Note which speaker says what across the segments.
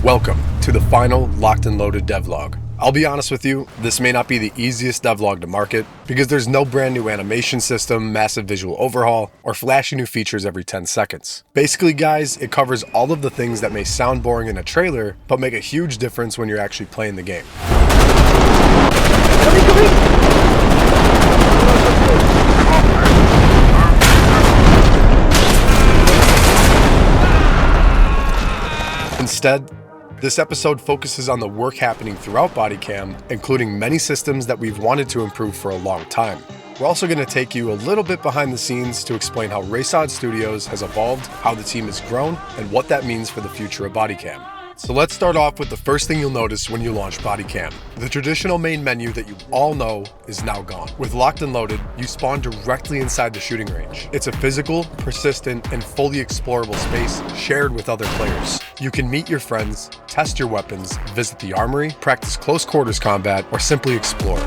Speaker 1: Welcome to the final locked and loaded devlog. I'll be honest with you, this may not be the easiest devlog to market because there's no brand new animation system, massive visual overhaul, or flashy new features every 10 seconds. Basically guys, it covers all of the things that may sound boring in a trailer, but make a huge difference when you're actually playing the game. Instead, this episode focuses on the work happening throughout Bodycam, including many systems that we've wanted to improve for a long time. We're also going to take you a little bit behind the scenes to explain how Raysod Studios has evolved, how the team has grown, and what that means for the future of Bodycam. So let's start off with the first thing you'll notice when you launch Bodycam. The traditional main menu that you all know is now gone. With Locked and Loaded, you spawn directly inside the shooting range. It's a physical, persistent, and fully explorable space shared with other players. You can meet your friends, test your weapons, visit the armory, practice close quarters combat, or simply explore.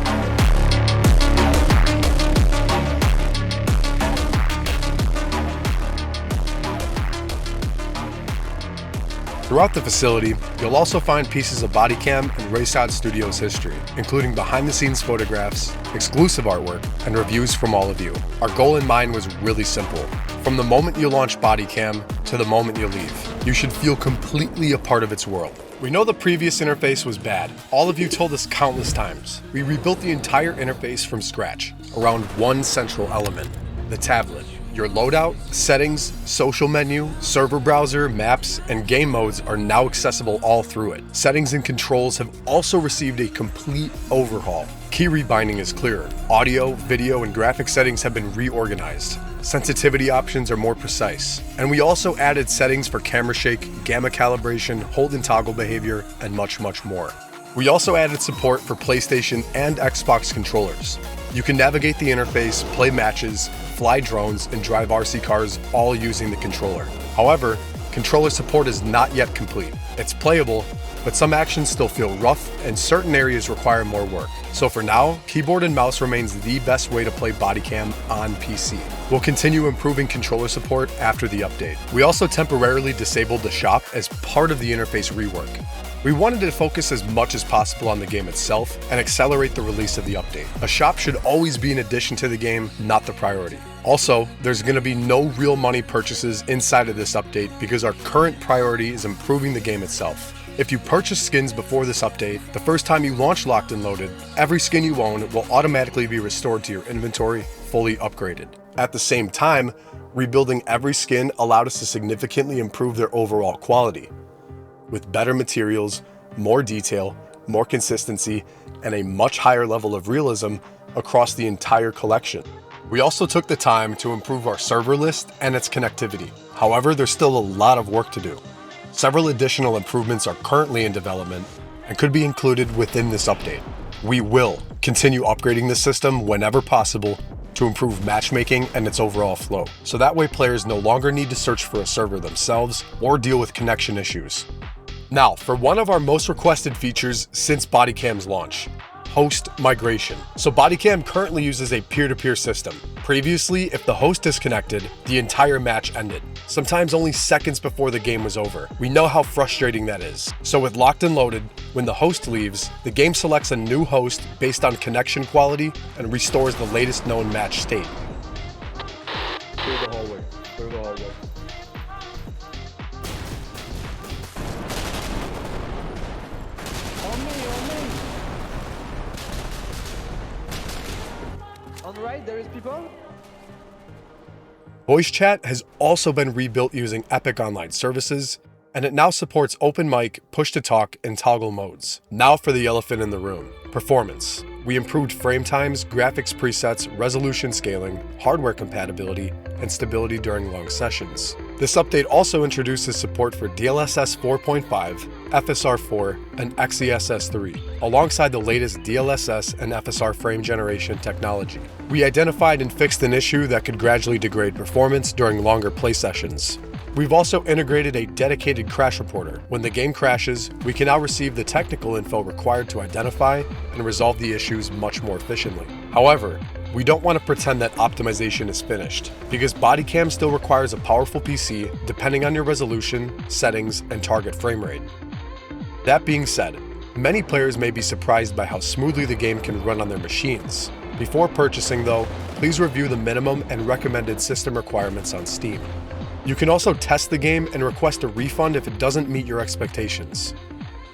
Speaker 1: Throughout the facility, you'll also find pieces of Bodycam and Raysod Studios history, including behind-the-scenes photographs, exclusive artwork, and reviews from all of you. Our goal in mind was really simple. From the moment you launch Bodycam to the moment you leave, you should feel completely a part of its world. We know the previous interface was bad. All of you told us countless times. We rebuilt the entire interface from scratch, around one central element, the tablet. Your loadout, settings, social menu, server browser, maps, and game modes are now accessible all through it. Settings and controls have also received a complete overhaul. Key rebinding is clearer. Audio, video, and graphic settings have been reorganized. Sensitivity options are more precise. And we also added settings for camera shake, gamma calibration, hold and toggle behavior, and much, much more. We also added support for PlayStation and Xbox controllers. You can navigate the interface, play matches, fly drones, and drive RC cars all using the controller. However, controller support is not yet complete. It's playable, but some actions still feel rough and certain areas require more work. So for now, keyboard and mouse remains the best way to play Bodycam on PC. We'll continue improving controller support after the update. We also temporarily disabled the shop as part of the interface rework. We wanted to focus as much as possible on the game itself and accelerate the release of the update. A shop should always be an addition to the game, not the priority. Also, there's going to be no real money purchases inside of this update because our current priority is improving the game itself. If you purchase skins before this update, the first time you launch Locked and Loaded, every skin you own will automatically be restored to your inventory, fully upgraded. At the same time, rebuilding every skin allowed us to significantly improve their overall quality, with better materials, more detail, more consistency, and a much higher level of realism across the entire collection. We also took the time to improve our server list and its connectivity. However, there's still a lot of work to do. Several additional improvements are currently in development and could be included within this update. We will continue upgrading the system whenever possible to improve matchmaking and its overall flow, so that way players no longer need to search for a server themselves or deal with connection issues. Now, for one of our most requested features since Bodycam's launch, host migration. So Bodycam currently uses a peer-to-peer system. Previously, if the host disconnected, the entire match ended, sometimes only seconds before the game was over. We know how frustrating that is. So with Locked and Loaded, when the host leaves, the game selects a new host based on connection quality and restores the latest known match state.
Speaker 2: Through the hallway. Through the hallway. On the right, there is people.
Speaker 1: Voice chat has also been rebuilt using Epic Online Services, and it now supports open mic, push to talk, and toggle modes. Now for the elephant in the room, performance. We improved frame times, graphics presets, resolution scaling, hardware compatibility, and stability during long sessions. This update also introduces support for DLSS 4.5, FSR 4, and XeSS 3, alongside the latest DLSS and FSR frame generation technology. We identified and fixed an issue that could gradually degrade performance during longer play sessions. We've also integrated a dedicated crash reporter. When the game crashes, we can now receive the technical info required to identify and resolve the issues much more efficiently. However, we don't want to pretend that optimization is finished, because Bodycam still requires a powerful PC depending on your resolution, settings, and target frame rate. That being said, many players may be surprised by how smoothly the game can run on their machines. Before purchasing though, please review the minimum and recommended system requirements on Steam. You can also test the game and request a refund if it doesn't meet your expectations.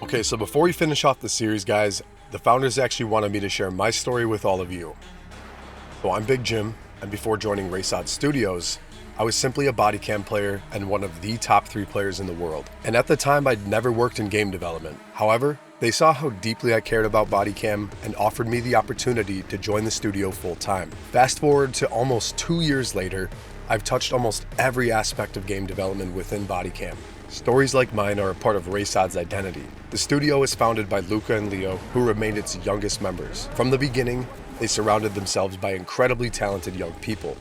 Speaker 1: Okay, so before we finish off the series, guys, the founders actually wanted me to share my story with all of you. So I'm Big Jim, and before joining RaceOdd Studios, I was simply a Bodycam player and one of the top 3 players in the world. And at the time, I'd never worked in game development. However, they saw how deeply I cared about Bodycam and offered me the opportunity to join the studio full time. Fast forward to almost 2 years later, I've touched almost every aspect of game development within Bodycam. Stories like mine are a part of RaceOdd's identity. The studio was founded by Luca and Leo, who remained its youngest members. From the beginning, they surrounded themselves by incredibly talented young people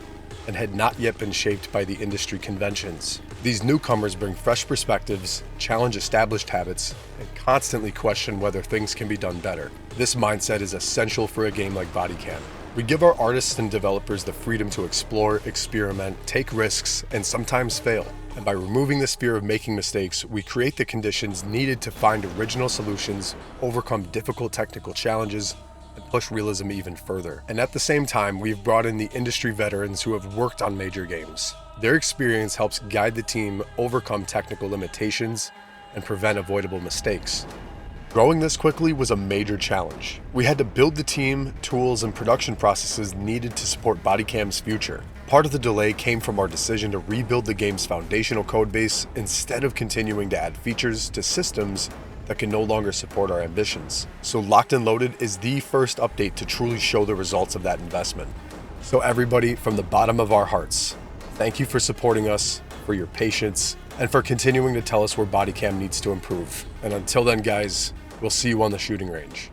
Speaker 1: and had not yet been shaped by the industry conventions. These newcomers bring fresh perspectives, challenge established habits, and constantly question whether things can be done better. This mindset is essential for a game like Bodycam. We give our artists and developers the freedom to explore, experiment, take risks, and sometimes fail. And by removing this fear of making mistakes, we create the conditions needed to find original solutions, overcome difficult technical challenges, and push realism even further. And at the same time, we've brought in the industry veterans who have worked on major games. Their experience helps guide the team overcome technical limitations and prevent avoidable mistakes. Growing this quickly was a major challenge. We had to build the team, tools, and production processes needed to support Bodycam's future. Part of the delay came from our decision to rebuild the game's foundational codebase instead of continuing to add features to systems that can no longer support our ambitions. So Locked and Loaded is the first update to truly show the results of that investment. So everybody, from the bottom of our hearts, thank you for supporting us, for your patience, and for continuing to tell us where Bodycam needs to improve. And until then, guys, we'll see you on the shooting range.